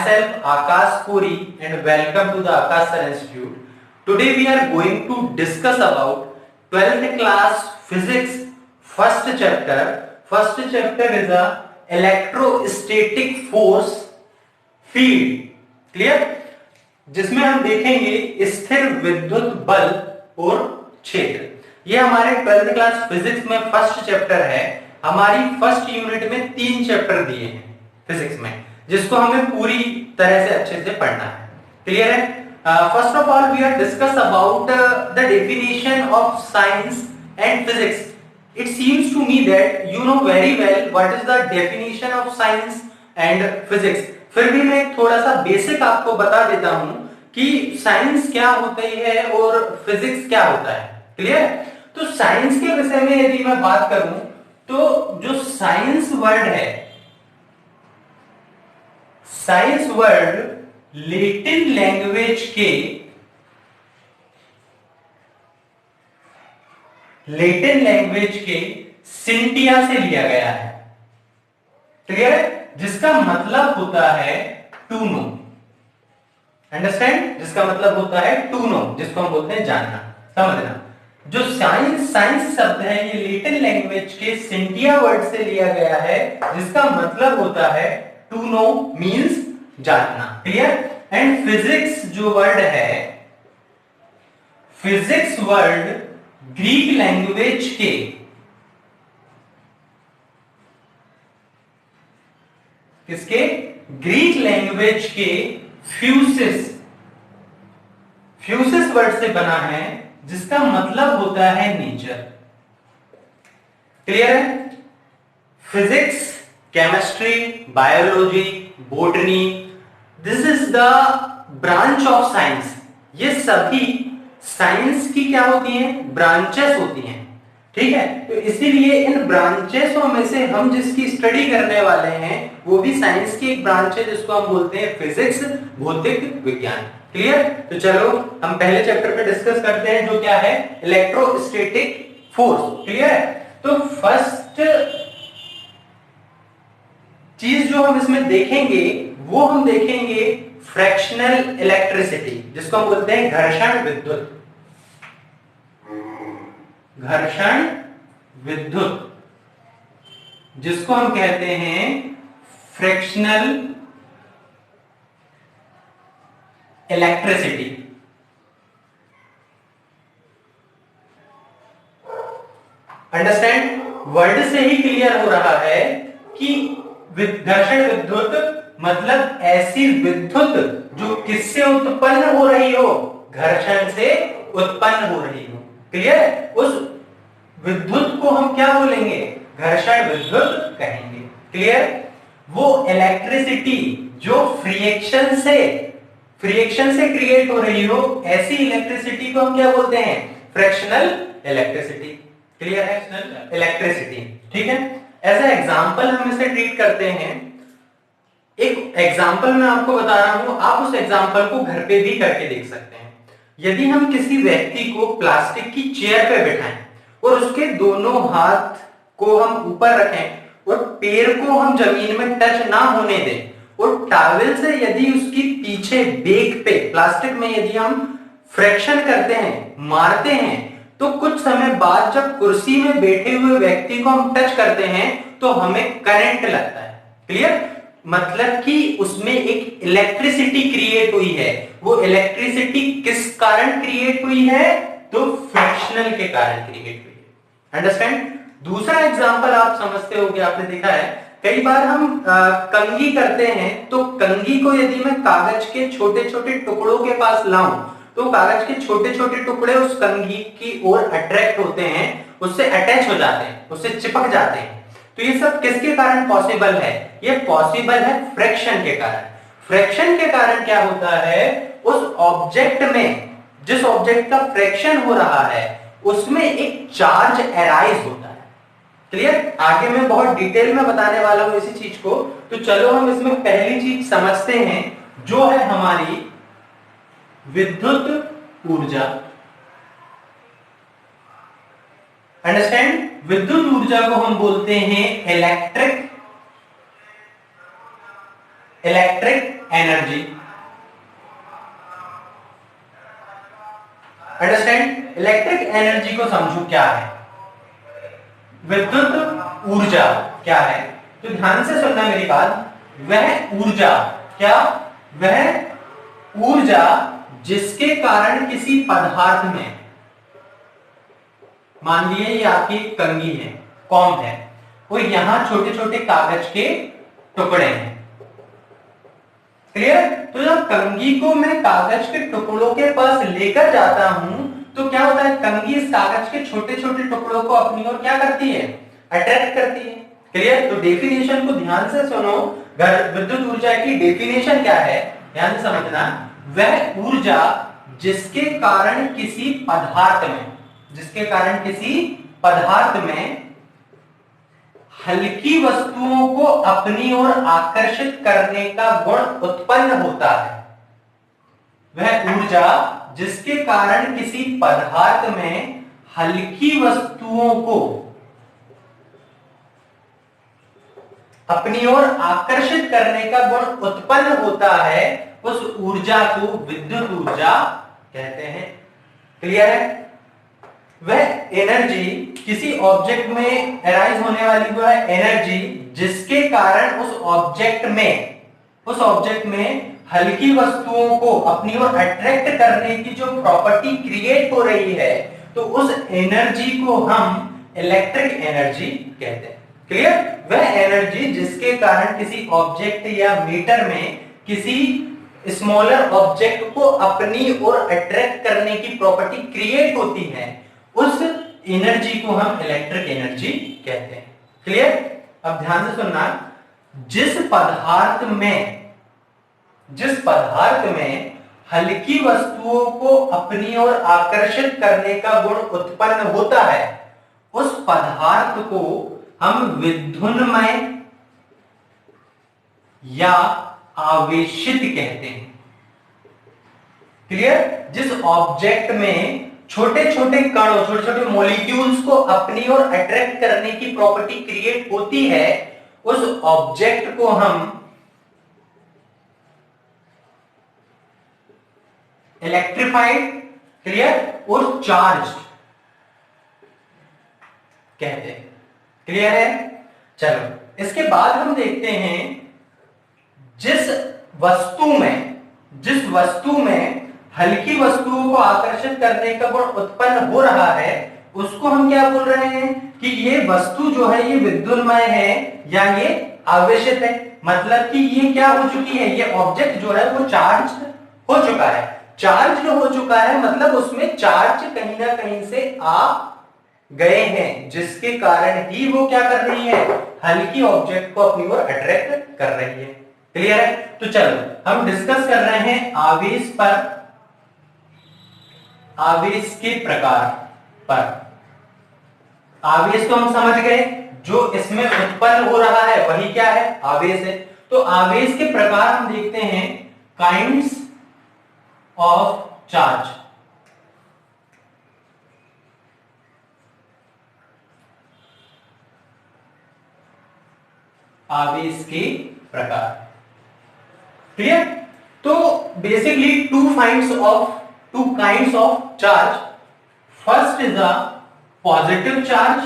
Myself Akash Puri and welcome to the Akash Sir Institute. Today we are going to discuss about 12th class physics first chapter. First chapter is a electrostatic force field. Clear? जिसमें हम देखेंगे स्थिर विद्युत बल और क्षेत्र. ये हमारे 12th क्लास फिजिक्स में फर्स्ट चैप्टर है. हमारी फर्स्ट यूनिट में 3 चैप्टर दिए हैं फिजिक्स में, जिसको हमें पूरी तरह से अच्छे से पढ़ना है. क्लियर है? First of all we are discuss about the definition of science and physics. It seems to me that you know very well what is the definition of science and physics. फिर भी मैं थोड़ा सा basic आपको बता देता हूं कि साइंस क्या होती है और फिजिक्स क्या होता है. क्लियर? तो साइंस के विषय में यदि मैं बात करूं तो जो साइंस वर्ड है, साइंस वर्ड लैटिन लैंग्वेज के सिंटिया से लिया गया है. क्लियर है? जिसका मतलब होता है टू नो. अंडरस्टैंड? जिसका मतलब होता है टू नो, जिसको हम बोलते हैं जानना, समझना. जो साइंस शब्द है ये लैटिन लैंग्वेज के सिंटिया वर्ड से लिया गया है, जिसका मतलब होता है टू नो मींस जानना. क्लियर? एंड फिजिक्स जो वर्ड है, फिजिक्स वर्ड ग्रीक लैंग्वेज के किसके? ग्रीक लैंग्वेज के फ्यूसिस वर्ड से बना है, जिसका मतलब होता है नेचर. क्लियर है? Physics, chemistry, biology, botany, this is the branch of science. ये सभी साइंस की क्या होती हैं? ब्रांचेस होती हैं. ठीक है? तो इसीलिए इन ब्रांचेसों में से हम जिसकी स्टडी करने वाले हैं वो भी साइंस की एक ब्रांच है, जिसको हम बोलते हैं फिजिक्स, भौतिक विज्ञान. क्लियर? तो चलो हम पहले चैप्टर पे डिस्कस करते हैं, जो क्या है? Electrostatic force. क्लियर है? तो फर्स्ट चीज जो हम इसमें देखेंगे वो हम देखेंगे फ्रैक्शनल इलेक्ट्रिसिटी, जिसको हम बोलते हैं घर्षण विद्युत. घर्षण विद्युत, जिसको हम कहते हैं फ्रैक्शनल इलेक्ट्रिसिटी. अंडरस्टैंड? वर्ड से ही क्लियर हो रहा है कि घर्षण विद्युत मतलब ऐसी विद्युत जो किससे उत्पन्न हो रही हो? घर्षण से उत्पन्न हो रही हो. क्लियर? उस विद्युत को हम क्या बोलेंगे? घर्षण विद्युत कहेंगे. क्लियर? वो इलेक्ट्रिसिटी जो फ्रिक्शन से क्रिएट हो रही हो, ऐसी इलेक्ट्रिसिटी को हम क्या बोलते हैं? Fractional electricity. क्लियर है? इलेक्ट्रिसिटी. ठीक है? एज ए एग्जांपल हम इसे ट्रीट करते हैं. एक एग्जांपल मैं आपको बता रहा हूं, आप उस एग्जांपल को घर पे भी करके देख सकते हैं. यदि हम किसी व्यक्ति को प्लास्टिक की चेयर पे बैठाएं और उसके दोनों हाथ को हम ऊपर रखें और पैर को हम जमीन में टच ना होने दें और टॉवेल से यदि उसकी पीछे बैक पे प्लास्टिक में यदि हम फ्रैक्शन करते हैं, मारते हैं, तो कुछ समय बाद जब कुर्सी में बैठे हुए व्यक्ति को हम टच करते हैं तो हमें करंट लगता है. क्लियर? मतलब कि उसमें एक इलेक्ट्रिसिटी क्रिएट हुई है. वो इलेक्ट्रिसिटी किस कारण क्रिएट हुई है? तो फ्रैक्शनल के कारण क्रिएट हुई है. अंडरस्टैंड? दूसरा एग्जांपल आप समझते हो कि आपने देखा है कई बार हम कंघी करते हैं, तो कंघी को यदि मैं कागज के छोटे छोटे टुकड़ों के पास लाऊं तो कागज के छोटे छोटे टुकड़े उस कंघी की ओर अट्रैक्ट होते हैं, उससे अटैच हो जाते हैं, उससे चिपक जाते हैं. तो ये सब किसके कारण पॉसिबल है? ये पॉसिबल है फ्रिक्शन के कारण. फ्रिक्शन के कारण क्या होता है? उस ऑब्जेक्ट में, जिस ऑब्जेक्ट का फ्रिक्शन हो रहा है उसमें एक चार्ज अराइज होता है. क्लियर? आगे मैं बहुत डिटेल में बताने वाला हूं इसी चीज को. तो चलो हम इसमें पहली चीज समझते हैं, जो है हमारी विद्युत ऊर्जा. अंडरस्टैंड? विद्युत ऊर्जा को हम बोलते हैं electric electric energy. Understand? Electric energy को समझो क्या है, विद्युत ऊर्जा क्या है। तो ध्यान से सुनना मेरी बात। वह ऊर्जा क्या, वह ऊर्जा जिसके कारण किसी पदार्थ में, मान लिए ये आपकी कंघी है, कॉम्ब है, और यहां छोटे छोटे कागज के टुकड़े हैं। क्लियर? तो जब कंघी को मैं कागज के टुकड़ों के पास लेकर जाता हूं तो क्या होता है, कंघी इस कागज के छोटे छोटे टुकड़ों को अपनी ओर क्या करती है, अट्रैक्ट करती है। क्लियर? तो डेफिनेशन को ध्यान से सुनो। विद्युत ऊर्जा की डेफिनेशन क्या है, ध्यान से समझना। वह ऊर्जा जिसके कारण किसी पदार्थ में, जिसके कारण किसी पदार्थ में हल्की वस्तुओं को अपनी ओर आकर्षित करने का गुण उत्पन्न होता है। वह ऊर्जा जिसके कारण किसी पदार्थ में हल्की वस्तुओं को अपनी ओर आकर्षित करने का गुण उत्पन्न होता है, उस ऊर्जा को विद्युत ऊर्जा कहते हैं। क्लियर है? वह एनर्जी किसी ऑब्जेक्ट में अराइज होने वाली वो है एनर्जी जिसके कारण उस ऑब्जेक्ट में हल्की वस्तुओं को अपनी ओर अट्रैक्ट करने की जो प्रॉपर्टी क्रिएट हो रही है, तो उस एनर्जी को हम इलेक्ट्रिक एनर्जी कहते हैं। क्लियर? वह एनर्जी जिसके कारण किसी ऑब्जेक्ट या मीटर में किसी स्मॉलर ऑब्जेक्ट को अपनी ओर अट्रैक्ट करने की प्रॉपर्टी क्रिएट होती है, उस एनर्जी को हम इलेक्ट्रिक एनर्जी कहते हैं। क्लियर? अब ध्यान से सुनना। जिस पदार्थ में हल्की वस्तुओं को अपनी ओर आकर्षित करने का गुण उत्पन्न होता है, उस पदार्थ को हम विद्युन्मय या आवेशित कहते हैं। क्लियर? जिस ऑब्जेक्ट में छोटे छोटे कणों, छोटे छोटे मॉलिक्यूल्स को अपनी ओर अट्रैक्ट करने की प्रॉपर्टी क्रिएट होती है, उस ऑब्जेक्ट को हम इलेक्ट्रिफाइड, क्लियर, और चार्ज्ड कहते हैं। क्लियर है? चलो इसके बाद हम देखते हैं जिस वस्तु में हल्की वस्तुओं को आकर्षित करने का गुण उत्पन्न हो रहा है, उसको हम क्या बोल रहे हैं कि ये वस्तु जो है ये विद्युन्मय है या ये आवेशित है। मतलब कि ये क्या हो चुकी है, ये ऑब्जेक्ट जो है वो चार्ज हो चुका है। चार्ज हो चुका है मतलब उसमें चार्ज कहीं ना कहीं से आ गए हैं, जिसके कारण ही वो क्या कर रही है, हल्की ऑब्जेक्ट को अपनी ओर अट्रैक्ट कर रही है। क्लियर है? तो चलो हम डिस्कस कर रहे हैं आवेश पर, आवेश के प्रकार पर। आवेश तो हम समझ गए, जो इसमें उत्पन्न हो रहा है वही क्या है, आवेश है। तो आवेश के प्रकार हम देखते हैं, काइंड्स ऑफ चार्ज। आवेश के प्रकार। क्लियर? तो basically two kinds of charge. First is a positive charge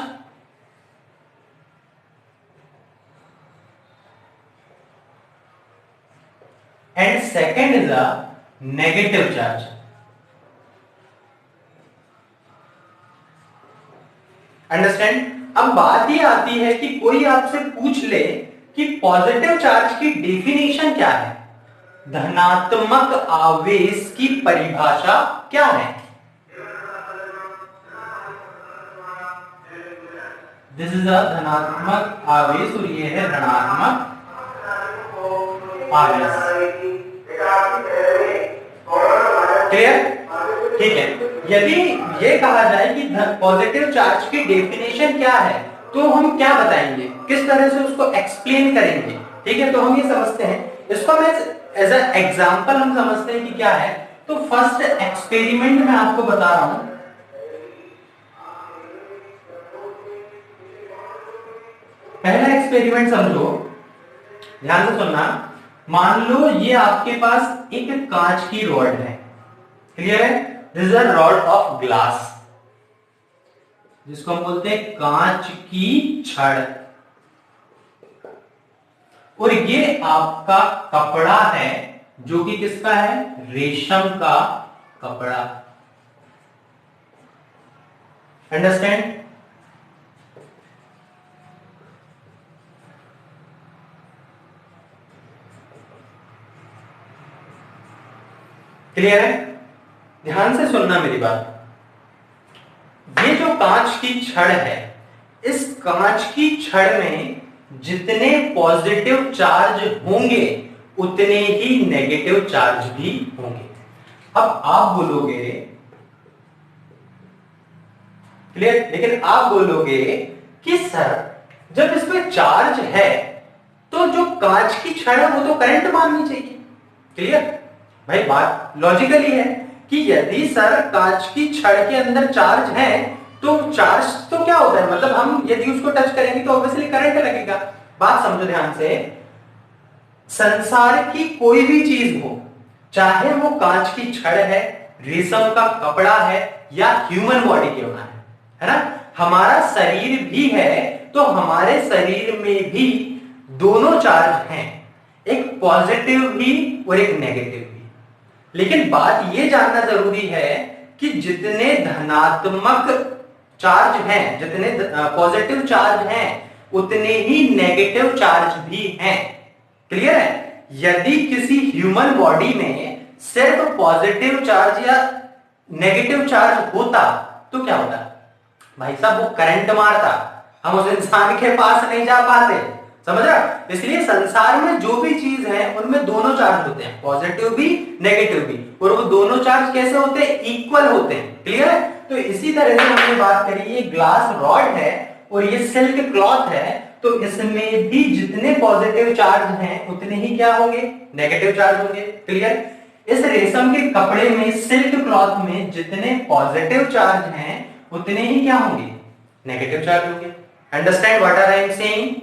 and second is a negative charge. Understand? अब बात ये आती है कि कोई आपसे पूछ ले कि पॉजिटिव चार्ज की डेफिनेशन क्या है, धनात्मक आवेश की परिभाषा क्या है। दिस इज अ धनात्मक आवेश और ये है ऋणात्मक आवेश। क्लियर? ठीक है। यदि ये कहा जाए कि पॉजिटिव चार्ज की डेफिनेशन क्या है, तो हम क्या बताएंगे, किस तरह से उसको एक्सप्लेन करेंगे। ठीक है? तो हम ये समझते हैं, इसको मैं एज अ एग्जांपल हम समझते हैं कि क्या है। तो फर्स्ट एक्सपेरिमेंट मैं आपको बता रहा हूं। पहला एक्सपेरिमेंट समझो, ध्यान से सुनना। मान लो ये आपके पास एक कांच की रॉड है, क्लियर है, this is a rod of glass, जिसको हम बोलते हैं कांच की छड़, और ये आपका कपड़ा है जो कि किसका है, रेशम का कपड़ा। अंडरस्टैंड? क्लियर है? ध्यान से सुनना मेरी बात। ये जो कांच की छड़ है, इस कांच की छड़ में जितने पॉजिटिव चार्ज होंगे उतने ही नेगेटिव चार्ज भी होंगे। अब आप बोलोगे, क्लियर, लेकिन आप बोलोगे कि सर जब इसमें चार्ज है तो जो कांच की छड़ है वो तो करंट माननी चाहिए। क्लियर भाई, बात लॉजिकली है कि यदि सर कांच की छड़ के अंदर चार्ज है तो चार्ज तो क्या होता है, मतलब हम यदि उसको टच करेंगे तो ऑब्वियसली करंट लगेगा। बात समझो ध्यान से, संसार की कोई भी चीज हो, चाहे वो कांच की छड़ है, रेशम का कपड़ा है, या ह्यूमन बॉडी क्यों ना है ना, हमारा शरीर भी है तो हमारे शरीर में भी दोनों चार्ज हैं, एक पॉजिटिव भी और एक नेगेटिव भी। लेकिन बात यह जानना जरूरी है कि जितने धनात्मक चार्ज हैं, जितने पॉजिटिव चार्ज हैं, उतने ही नेगेटिव चार्ज भी हैं। क्लियर है? यदि किसी ह्यूमन बॉडी में सिर्फ पॉजिटिव चार्ज या नेगेटिव चार्ज होता तो क्या होता भाई साहब, वो करंट मारता, हम उस इंसान के पास नहीं जा पाते। समझ रहा? इसलिए संसार में जो भी चीज है उनमें दोनों चार्ज होते हैं, पॉजिटिव भी नेगेटिव भी, और वो दोनों चार्ज कैसे होते हैं, इक्वल होते हैं। क्लियर है? तो इसी तरह से हमने बात करी, ये ग्लास रॉड है और ये सिल्क क्लॉथ है, तो इसमें भी जितने पॉजिटिव चार्ज हैं उतने ही क्या होंगे, नेगेटिव चार्ज होंगे। क्लियर? इस रेशम के कपड़े में, सिल्क क्लॉथ में जितने पॉजिटिव चार्ज हैं उतने ही क्या होंगे, नेगेटिव चार्ज होंगे। Understand what are I am saying?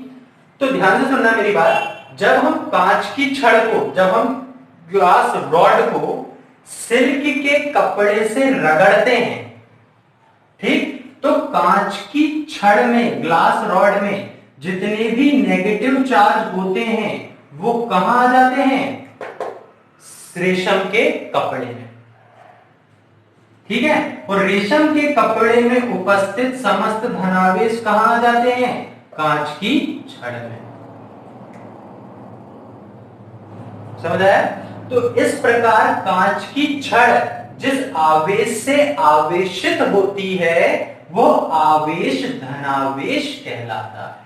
तो ध्यान से सुनना मेरी बात, जब हम कांच की छड़ को, जब हम ग्लास रॉड को सिल्क के कपड़े से रगड़ते हैं, ठीक, तो कांच की छड़ में, ग्लास रॉड में जितने भी नेगेटिव चार्ज होते हैं वो कहां आ जाते हैं, रेशम के कपड़े में। ठीक है? और रेशम के कपड़े में उपस्थित समस्त धनावेश कहां आ जाते हैं, कांच की छड़ में। समझ आया? तो इस प्रकार कांच की छड़ जिस आवेश से आवेशित होती है वो आवेश धनावेश कहलाता है।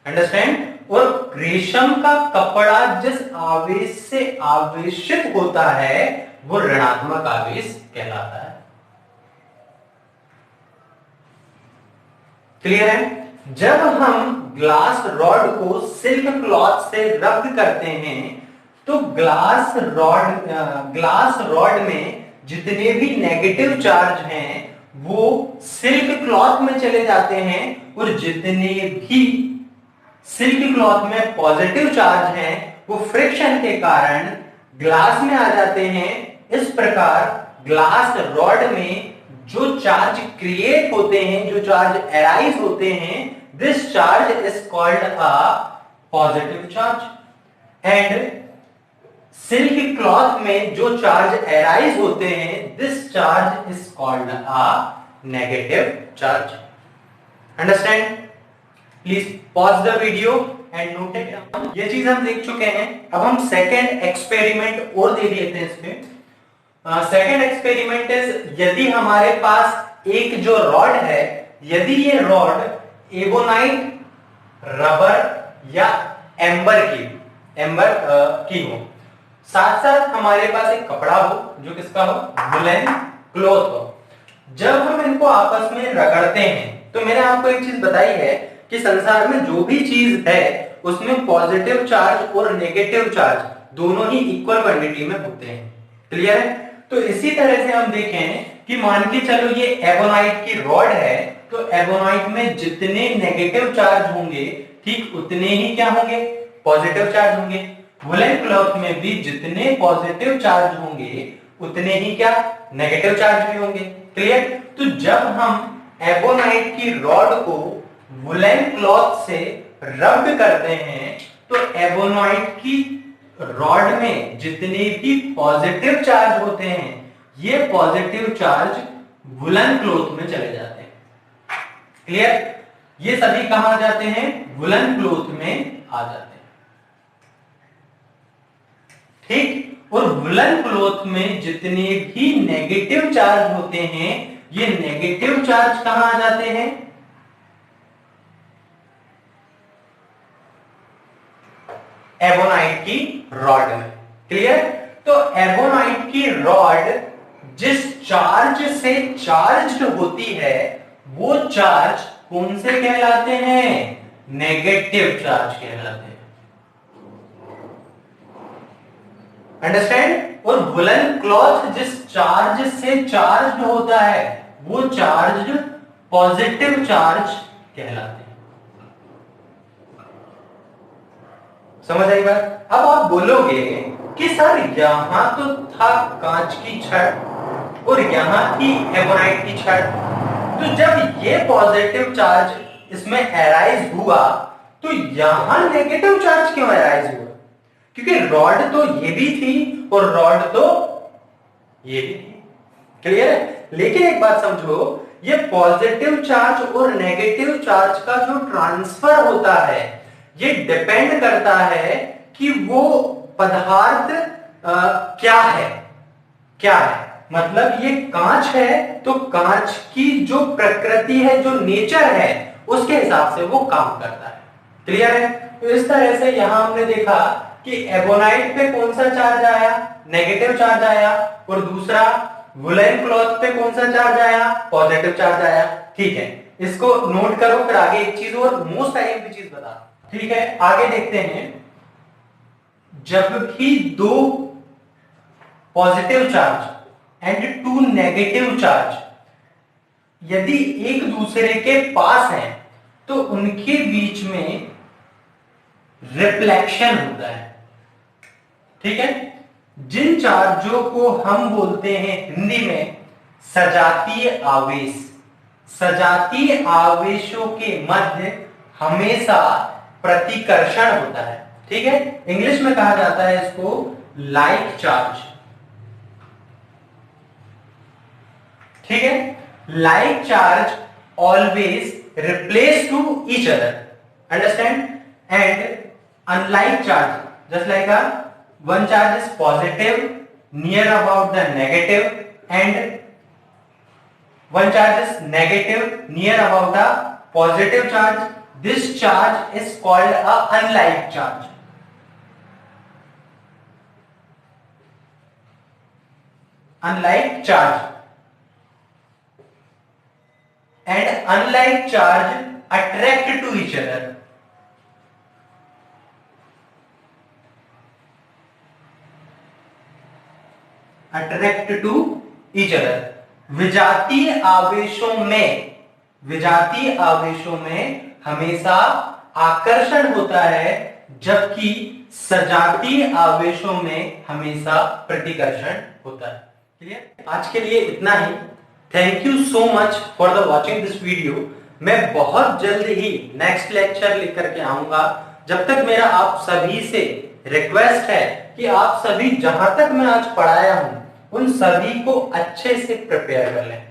अंडरस्टैंड? और रेशम का कपड़ा जिस आवेश से आवेशित होता है वो ऋणात्मक आवेश कहलाता है। क्लियर है? जब हम ग्लास रॉड को सिल्क क्लॉथ से रब करते हैं तो ग्लास रॉड में जितने भी नेगेटिव चार्ज हैं वो सिल्क क्लॉथ में चले जाते हैं, और जितने भी सिल्क क्लॉथ में पॉजिटिव चार्ज हैं वो फ्रिक्शन के कारण ग्लास में आ जाते हैं। इस प्रकार ग्लास रॉड में जो चार्ज क्रिएट होते हैं, जो चार्ज अराइज होते हैं, this charge is called a positive charge, and silk cloth में जो चार्ज अराइज होते हैं, this charge is called a negative charge. Understand? Please pause the video and note it down. ये चीज हम देख चुके हैं। अब हम सेकेंड एक्सपेरिमेंट और देख लेते हैं इसमें। सेकेंड एक्सपेरिमेंट इज, यदि हमारे पास एक जो रॉड है, यदि ये रॉड एबोनाइट, रबर या एम्बर की हो, साथ साथ हमारे पास एक कपड़ा हो जो किसका हो, वुलन क्लॉथ हो, जब हम इनको आपस में रगड़ते हैं तो मैंने आपको एक चीज बताई है कि संसार में जो भी चीज है उसमें पॉजिटिव चार्ज और नेगेटिव चार्ज दोनों ही इक्वल क्वांटिटी में होते हैं। क्लियर है? तो इसी तरह से हम देखें कि मान के चलो ये एबोनाइट की रॉड है, तो एबोनाइट में जितने नेगेटिव चार्ज होंगे ठीक उतने ही क्या होंगे, पॉजिटिव चार्ज होंगे। वुलन क्लॉथ में भी जितने पॉजिटिव चार्ज होंगे उतने ही क्या नेगेटिव चार्ज भी होंगे। क्लियर? तो जब हम एबोनाइट की रॉड को वुलन क्लॉथ से रब करते हैं तो एबोनाइट की रॉड में जितने भी पॉजिटिव चार्ज होते हैं ये पॉजिटिव चार्ज वुलन क्लॉथ में चले जाते हैं। क्लियर? ये सभी कहां आ जाते हैं? वुलन क्लॉथ में आ जाते हैं। ठीक? और वुलन क्लॉथ में जितने भी नेगेटिव चार्ज होते हैं ये नेगेटिव चार्ज कहां आ जाते हैं? एबोनाइट की रॉड में। क्लियर? तो एबोनाइट की रॉड जिस चार्ज से चार्ज्ड होती है वो चार्ज कौन से कहलाते हैं? नेगेटिव चार्ज कहलाते हैं। अंडरस्टैंड? और वुलन क्लॉथ जिस चार्ज से चार्ज होता है वो चार्ज पॉजिटिव चार्ज कहलाते हैं। समझ आई बात? अब आप बोलोगे कि सर यहां तो था कांच की छड़ और यहां थी एबोनाइट की छड़, तो जब ये पॉजिटिव चार्ज इसमें अराइज हुआ तो यहां नेगेटिव चार्ज क्यों अराइज हुआ? क्योंकि रॉड तो ये भी थी और रॉड तो ये भी थी। क्लियर है? लेकिन एक बात समझो, ये पॉजिटिव चार्ज और नेगेटिव चार्ज का जो ट्रांसफर होता है ये डिपेंड करता है कि वो पदार्थ क्या है। क्या है मतलब ये कांच है तो कांच की जो प्रकृति है, जो नेचर है, उसके हिसाब से वो काम करता है। क्लियर है? तो इस तरह से यहां हमने देखा कि एबोनाइट पे कौन सा चार्ज आया? नेगेटिव चार्ज आया। और दूसरा वुलन क्लॉथ पे कौन सा चार्ज आया? पॉजिटिव चार्ज आया। ठीक है, इसको नोट करो, फिर आगे एक चीज और मोस्ट आईएमपी चीज बता। ठीक है, आगे देखते हैं। जब भी दो positive charge and two negative charge यदि एक दूसरे के पास हैं तो उनके बीच में रिफ्लेक्शन होता है। ठीक है? जिन चार्जों को हम बोलते हैं हिंदी में सजातीय आवेश, सजातीय आवेशों के मध्य हमेशा प्रतिकर्षण होता है। ठीक है? इंग्लिश में कहा जाता है इसको लाइक चार्ज। ठीक है? Like charge always replace to each other, understand? And unlike charge, just like one charge is positive near about the negative and one charge is negative near about the positive charge. This charge is called a unlike charge. Unlike charge and unlike charge attract to each other. Attract to each other. विजातीय आवेशों में हमेशा आकर्षण होता है जबकि सजातीय आवेशों में हमेशा प्रतिकर्षण होता है। क्लियर? आज के लिए इतना ही। Thank you so much for the watching this video. मैं बहुत जल्द ही नेक्स्ट लेक्चर लेकर के आऊंगा। जब तक मेरा आप सभी से रिक्वेस्ट है कि आप सभी जहां तक मैं आज पढ़ाया हूं उन सभी को अच्छे से प्रिपेयर कर लें।